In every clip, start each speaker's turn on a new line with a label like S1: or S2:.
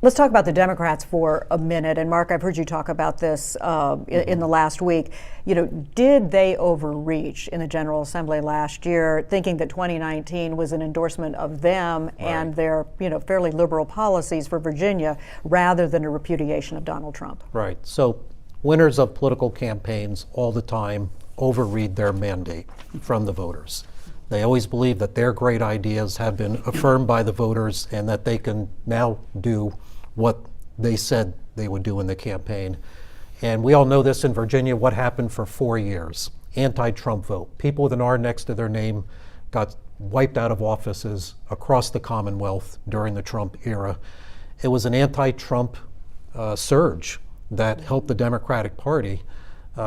S1: Let's talk about the Democrats for a minute. And Mark, I've heard you talk about this in the last week. You know, did they overreach in the General Assembly last year, thinking that 2019 was an endorsement of them and their, fairly liberal policies for Virginia, rather than a repudiation of Donald Trump?
S2: Right. So winners of political campaigns all the time overread their mandate from the voters. They always believe that their great ideas have been affirmed by the voters and that they can now do what they said they would do in the campaign. And we all know this in Virginia, what happened for 4 years. Anti-Trump vote. People with an R next to their name got wiped out of offices across the Commonwealth during the Trump era. It was an anti-Trump surge that helped the Democratic Party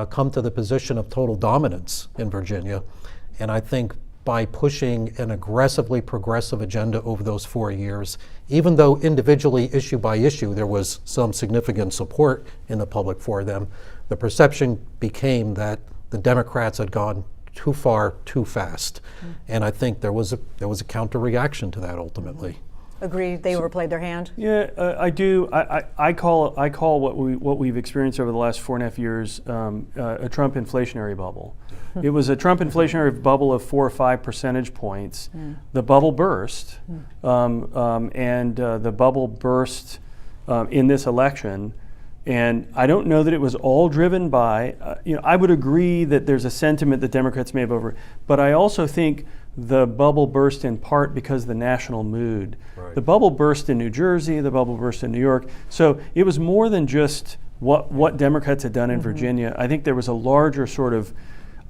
S2: come to the position of total dominance in Virginia. And I think by pushing an aggressively progressive agenda over those 4 years, even though individually, issue by issue, there was some significant support in the public for them, the perception became that the Democrats had gone too far, too fast. And I think there was a counter reaction to that ultimately.
S1: Agree, they overplayed their hand?
S3: Yeah, I do. I call what we've experienced over the last 4.5 years a Trump inflationary bubble. It was a Trump inflationary bubble of 4 or 5 percentage points. The bubble burst, and the bubble burst in this election. And I don't know that it was all driven by, I would agree that there's a sentiment that Democrats may have over, but I also think the bubble burst in part because of the national mood.
S2: Right.
S3: The bubble burst in New Jersey, the bubble burst in New York. So it was more than just what Democrats had done in Virginia. I think there was a larger sort of,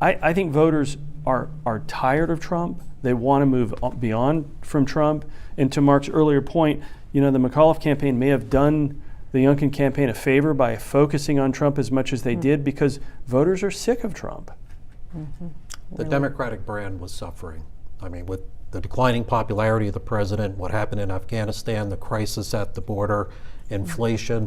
S3: I think voters are tired of Trump. They want to move beyond from Trump. And to Mark's earlier point, the McAuliffe campaign may have done the Youngkin campaign a favor by focusing on Trump as much as they did, because voters are sick of Trump.
S2: The Democratic brand was suffering. I mean, with the declining popularity of the president, what happened in Afghanistan, the crisis at the border, inflation,